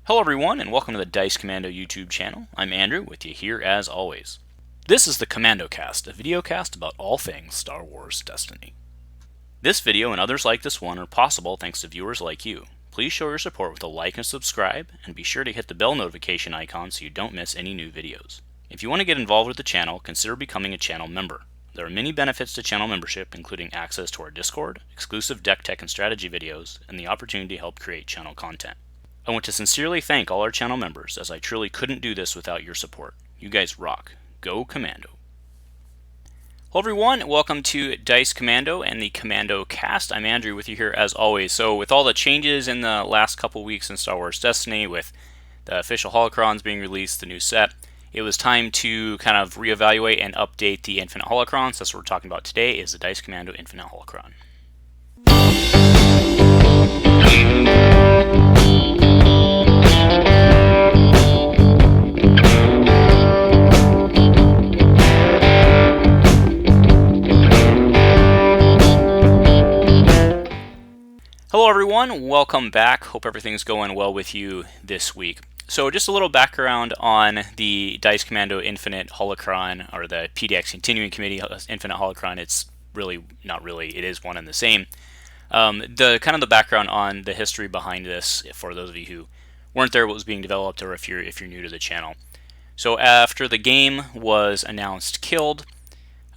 Hello everyone, and welcome to the Dice Commando YouTube channel. I'm Andrew, with you here as always. This is the Commando Cast, a video cast about all things Star Wars Destiny. This video and others like this one are possible thanks to viewers like you. Please show your support with a like and subscribe, and be sure to hit the bell notification icon so you don't miss any new videos. If you want to get involved with the channel, consider becoming a channel member. There are many benefits to channel membership, including access to our Discord, exclusive deck tech and strategy videos, and the opportunity to help create channel content. I want to sincerely thank all our channel members, as I truly couldn't do this without your support. You guys rock. Go Commando. Hello everyone, welcome to Dice Commando and the Commando Cast. I'm Andrew with you here as always. So with all the changes in the last couple weeks in Star Wars Destiny, with the official Holocrons being released, the new set, it was time to kind of reevaluate and update the Infinite Holocrons. That's what we're talking about today, is the Dice Commando Infinite Holocron. Hello everyone, welcome back. Hope everything's going well with you this week. So just a little background on the Dice Commando Infinite Holocron, or the PDX Continuing Committee Infinite Holocron. It's really, not really, it is one and the same. The background on the history behind this, for those of you who weren't there, what was being developed, or if you're new to the channel. So after the game was announced killed,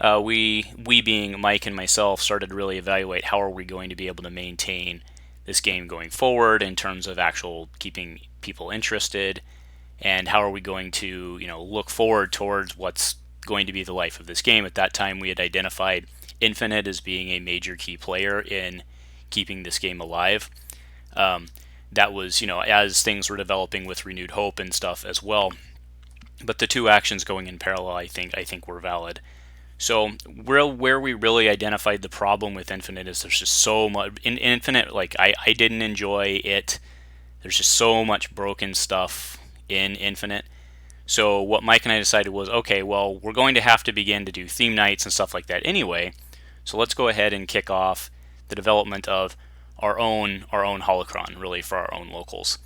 we being Mike and myself, started to really evaluate how are we going to be able to maintain this game going forward in terms of actual keeping people interested, and how are we going to look forward towards what's going to be the life of this game. At that time we had identified Infinite as being a major key player in keeping this game alive. That was as things were developing with Renewed Hope and stuff as well, but the two actions going in parallel I think were valid. So where we really identified the problem with Infinite is there's just so much in Infinite. Like I didn't enjoy it. There's just so much broken stuff in Infinite. So what Mike and I decided was, okay, well, we're going to have to begin to do theme nights and stuff like that anyway. So let's go ahead and kick off the development of our own Holocron, really, for our own locals.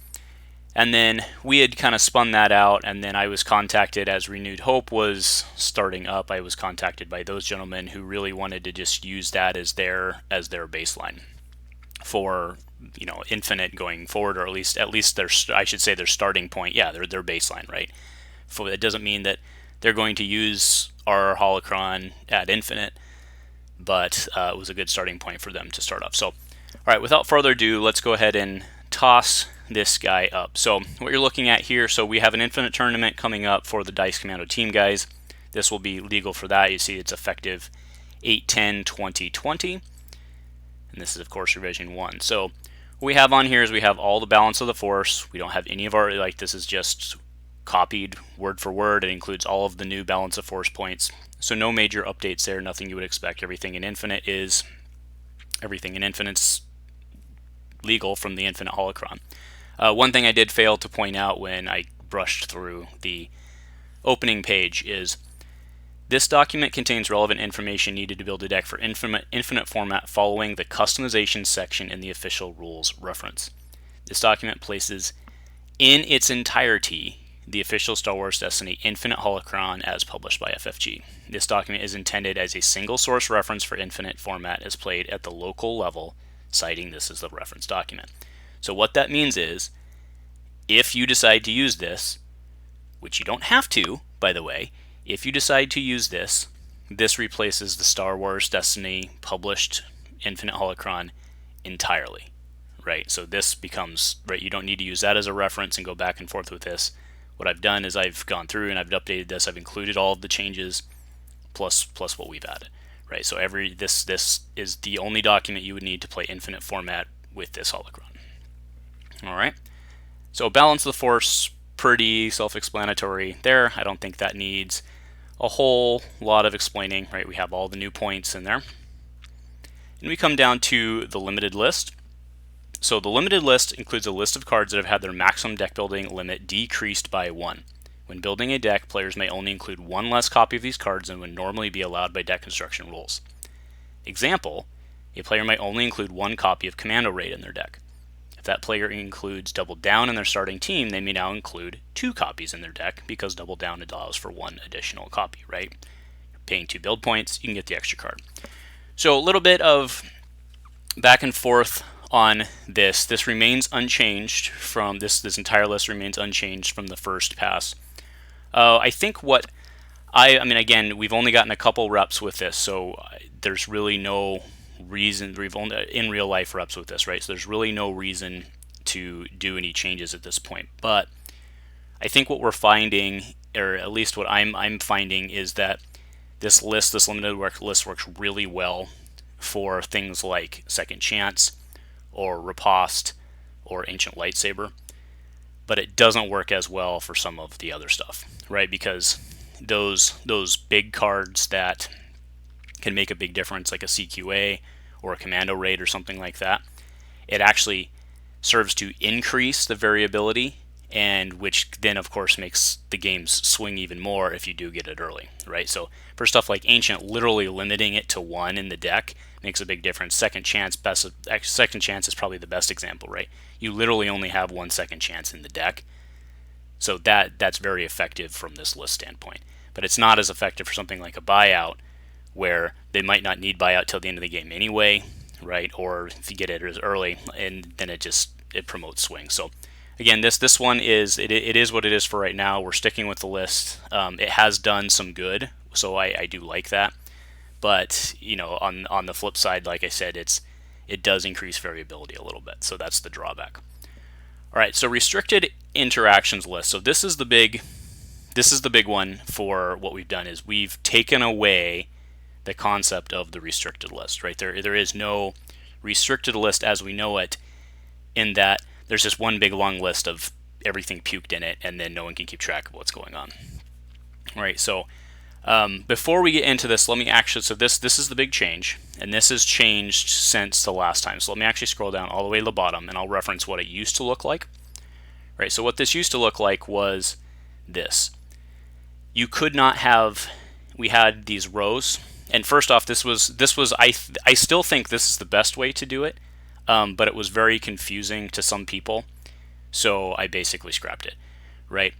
And then we had kind of spun that out, and then I was contacted as Renewed Hope was starting up. I was contacted by those gentlemen who really wanted to just use that as their baseline for Infinite going forward, or at least their, I should say, their starting point. Yeah, their baseline, right? It doesn't mean that they're going to use our Holocron at Infinite, but it was a good starting point for them to start off. So, all right, without further ado, let's go ahead and toss this guy up. So what you're looking at here, so we have an Infinite tournament coming up for the Dice Commando team guys. This will be legal for that. You see it's effective 8/10/2020, and this is of course revision 1. So what we have on here is we have all the balance of the force. We don't have any of our, this is just copied word for word. It includes all of the new balance of force points, so no major updates there, nothing you would expect. Everything in Infinite's legal from the Infinite Holocron. One thing I did fail to point out when I brushed through the opening page is this document contains relevant information needed to build a deck for infinite format following the customization section in the official rules reference. This document places in its entirety the official Star Wars Destiny Infinite Holocron as published by FFG. This document is intended as a single source reference for infinite format as played at the local level, citing this as the reference document. So what that means is, if you decide to use this, which you don't have to, by the way, if you decide to use this, this replaces the Star Wars Destiny published Infinite Holocron entirely, right? So this becomes, right, you don't need to use that as a reference and go back and forth with this. What I've done is I've gone through and I've updated this. I've included all of the changes plus what we've added, right? So this is the only document you would need to play infinite format with this Holocron. All right. So balance of the force, pretty self-explanatory there. I don't think that needs a whole lot of explaining, right? We have all the new points in there. And we come down to the limited list. So the limited list includes a list of cards that have had their maximum deck building limit decreased by 1. When building a deck, players may only include one less copy of these cards than would normally be allowed by deck construction rules. Example, a player might only include one copy of Commando Raid in their deck. If that player includes Double Down in their starting team, they may now include 2 copies in their deck because Double Down allows for 1 additional copy, right? You're paying 2 build points, you can get the extra card. So a little bit of back and forth on this. This remains unchanged from this entire list remains unchanged from the first pass. I think what I mean, again, we've only gotten a couple reps with this, so there's really no reason. We've only in real life reps with this, right? So there's really no reason to do any changes at this point. But I think what we're finding, or at least what I'm finding, is that this limited list works really well for things like Second Chance or Riposte or Ancient Lightsaber, but it doesn't work as well for some of the other stuff, right? Because those big cards that can make a big difference, like a CQA or a Commando Raid or something like that, it actually serves to increase the variability, and which then of course makes the games swing even more if you do get it early, right? So for stuff like Ancient, literally limiting it to 1 in the deck makes a big difference. Second Chance is probably the best example, right? You literally only have 1 second chance in the deck, so that's very effective from this list standpoint. But it's not as effective for something like a Buyout, where they might not need Buyout till the end of the game anyway, right? Or if you get it as early, and then it promotes swing. So again, this one is it is what it is for right now. We're sticking with the list. It has done some good, so I do like that. But you know, on the flip side, like I said, it does increase variability a little bit. So that's the drawback. All right, so restricted interactions list. So this is the big one for what we've done, is we've taken away the concept of the restricted list, right? There is no restricted list as we know it, in that there's just one big long list of everything puked in it, and then no one can keep track of what's going on. All right, so before we get into this, let me actually, so this is the big change, and this has changed since the last time. So let me actually scroll down all the way to the bottom, and I'll reference what it used to look like. Right, so what this used to look like was this. You could not have, we had these rows, and first off, this was I still think this is the best way to do it, but it was very confusing to some people, so I basically scrapped it, right?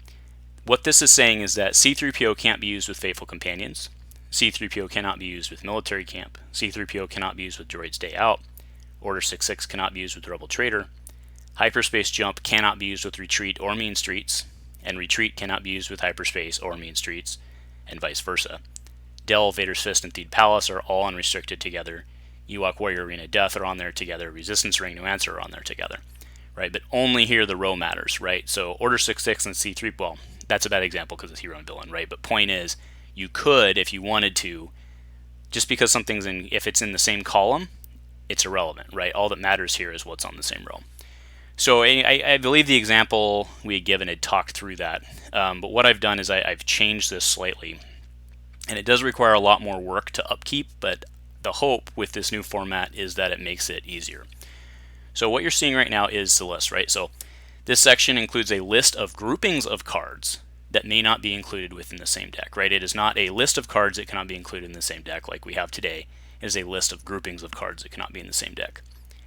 What this is saying is that C-3PO can't be used with Faithful Companions, C-3PO cannot be used with Military Camp, C-3PO cannot be used with Droids Day Out, Order 66 cannot be used with Rebel Trader, Hyperspace Jump cannot be used with Retreat or Mean Streets, and Retreat cannot be used with Hyperspace or Mean Streets, and vice versa. Delve, Vader's Fist, and Theed Palace are all unrestricted together. Ewok Warrior Arena Death are on there together. Resistance Ring, New Answer are on there together, right? But only here the row matters, right? So Order 66 and C3, well, that's a bad example because it's hero and villain, right? But point is, you could, if you wanted to, just because something's in, if it's in the same column, it's irrelevant, right? All that matters here is what's on the same row. So I believe the example we had given had talked through that, but what I've done is I've changed this slightly, and it does require a lot more work to upkeep, but the hope with this new format is that it makes it easier. So what you're seeing right now is the list, right? So this section includes a list of groupings of cards that may not be included within the same deck, right? It is not a list of cards that cannot be included in the same deck like we have today. It is a list of groupings of cards that cannot be in the same deck.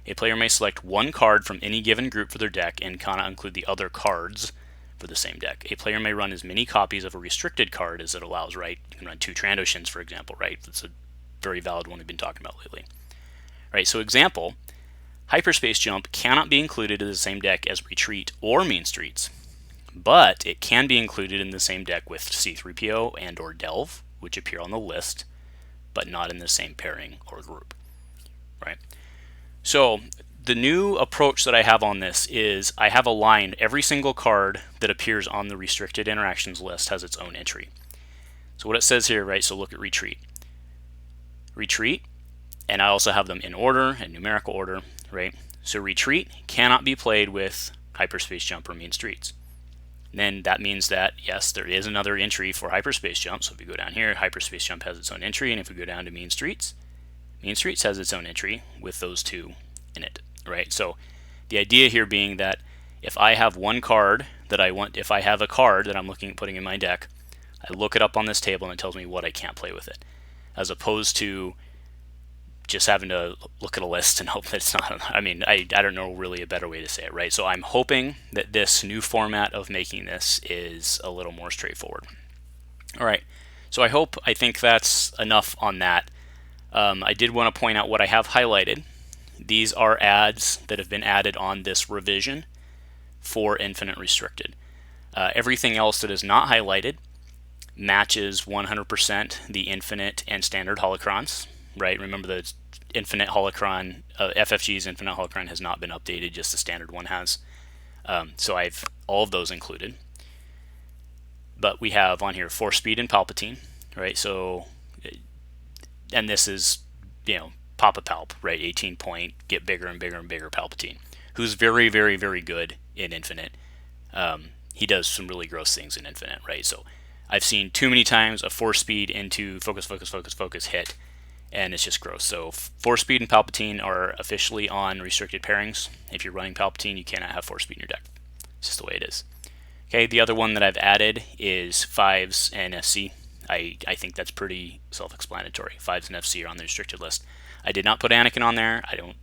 A player may select one card from any given group for their deck and cannot include the other cards for the same deck. A player may run as many copies of a restricted card as it allows, right? You can run 2 Trandoshans, for example, right? That's a very valid one we've been talking about lately. Right, so example, Hyperspace Jump cannot be included in the same deck as Retreat or Mean Streets, but it can be included in the same deck with C-3PO and or Delve, which appear on the list, but not in the same pairing or group, right? So the new approach that I have on this is I have aligned every single card that appears on the restricted interactions list has its own entry. So what it says here, right, so look at Retreat. Retreat, and I also have them in order and numerical order, right? So Retreat cannot be played with Hyperspace Jump or Mean Streets. Then that means that, yes, there is another entry for Hyperspace Jump. So if we go down here, Hyperspace Jump has its own entry, and if we go down to Mean Streets has its own entry with those 2 in it, right? So the idea here being that if I have one card that I want, if I have a card that I'm looking at putting in my deck, I look it up on this table and it tells me what I can't play with it, as opposed to just having to look at a list and hope that it's not. I mean, I don't know really a better way to say it, right? So I'm hoping that this new format of making this is a little more straightforward. All right, so I think that's enough on that. I did want to point out what I have highlighted. These are adds that have been added on this revision for Infinite Restricted. Everything else that is not highlighted matches 100% the Infinite and Standard Holocrons, right? Remember the Infinite Holocron, FFG's Infinite Holocron has not been updated, just the Standard one has. So I've all of those included. But we have on here Force Speed and Palpatine, right? So, and this is, Papa Palp, right? 18 point, get bigger and bigger and bigger Palpatine, who's very, very, very good in Infinite. He does some really gross things in Infinite, right? So I've seen too many times a Force Speed into focus, focus, focus, focus hit, and it's just gross. So Force Speed and Palpatine are officially on restricted pairings. If you're running Palpatine, you cannot have Force Speed in your deck. It's just the way it is. Okay, the other one that I've added is 5s and FC. I think that's pretty self-explanatory. 5s and FC are on the restricted list. I did not put Anakin on there. I don't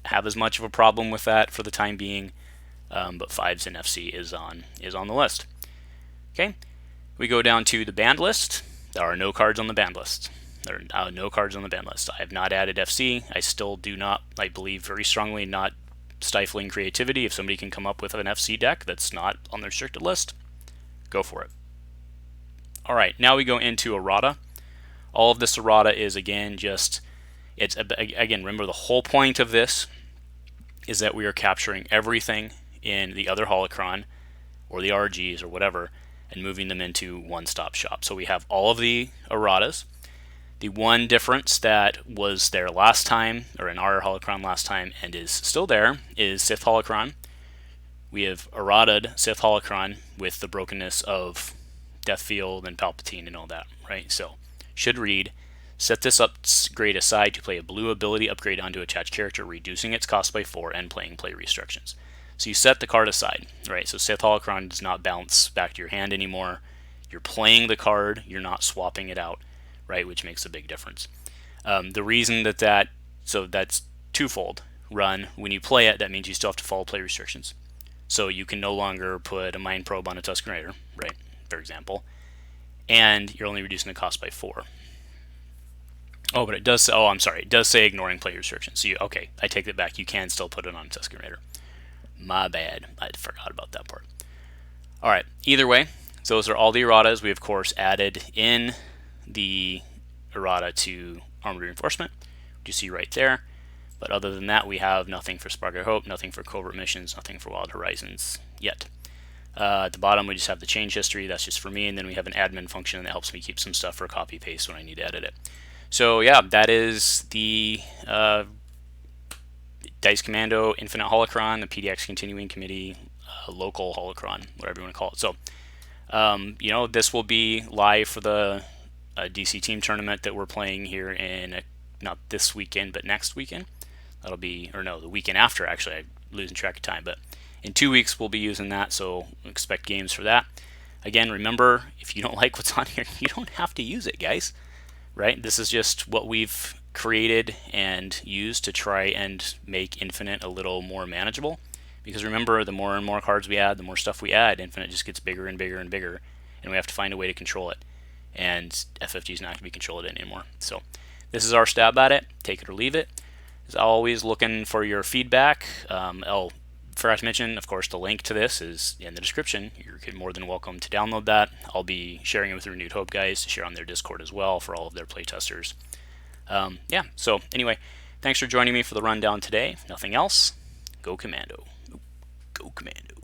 have as much of a problem with that for the time being, but 5s and FC is on the list. Okay, we go down to the banned list. There are no cards on the banned list. There are no cards on the banned list. I have not added FC. I still do not, I believe very strongly, not stifling creativity. If somebody can come up with an FC deck that's not on the restricted list, go for it. All right, now we go into errata. All of this errata is again remember the whole point of this is that we are capturing everything in the other holocron or the RGs or whatever and moving them into one-stop shop. So we have all of the erratas. The one difference that was there last time, or in our holocron last time, and is still there, is Sith holocron. We have errata'd Sith holocron with the brokenness of Death Field and Palpatine and all that, right? So should read, set this upgrade aside to play a blue ability upgrade onto attached character, reducing its cost by 4 and playing play restrictions. So you set the card aside, right? So Sith holocron does not bounce back to your hand anymore. You're playing the card, you're not swapping it out, right? Which makes a big difference. The reason so that's twofold. Run, when you play it, that means you still have to follow play restrictions. So you can no longer put a Mind Probe on a Tusken Raider, right? For example, and you're only reducing the cost by 4. Oh, but it does. Oh, I'm sorry. It does say ignoring play restrictions. So okay, I take that back. You can still put it on a Tusken Raider. My bad. I forgot about that part. All right. Either way, those are all the erratas. We of course added in the errata to armored reinforcement, which you see right there. But other than that, we have nothing for Spark of Hope, nothing for Covert Missions, nothing for Wild Horizons yet. At the bottom, we just have the change history. That's just for me, and then we have an admin function that helps me keep some stuff for copy paste when I need to edit it. So yeah, that is the Dice Commando Infinite Holocron, the PDX Continuing Committee local Holocron, whatever you want to call it. So this will be live for the DC team tournament that we're playing here in not this weekend, but next weekend. That'll be, or no, the weekend after. Actually, I'm losing track of time, but in 2 weeks, we'll be using that, so expect games for that. Again, remember, if you don't like what's on here, you don't have to use it, guys. Right? This is just what we've created and used to try and make Infinite a little more manageable. Because remember, the more and more cards we add, the more stuff we add, Infinite just gets bigger and bigger and bigger, and we have to find a way to control it. And FFG is not going to be controlled anymore. So this is our stab at it. Take it or leave it. As always, looking for your feedback. Forgot to mention, of course, the link to this is in the description. You're more than welcome to download that. I'll be sharing it with the Renewed Hope guys to share on their Discord as well for all of their playtesters. Yeah, so anyway, thanks for joining me for the rundown today. If nothing else, go Commando. Go Commando.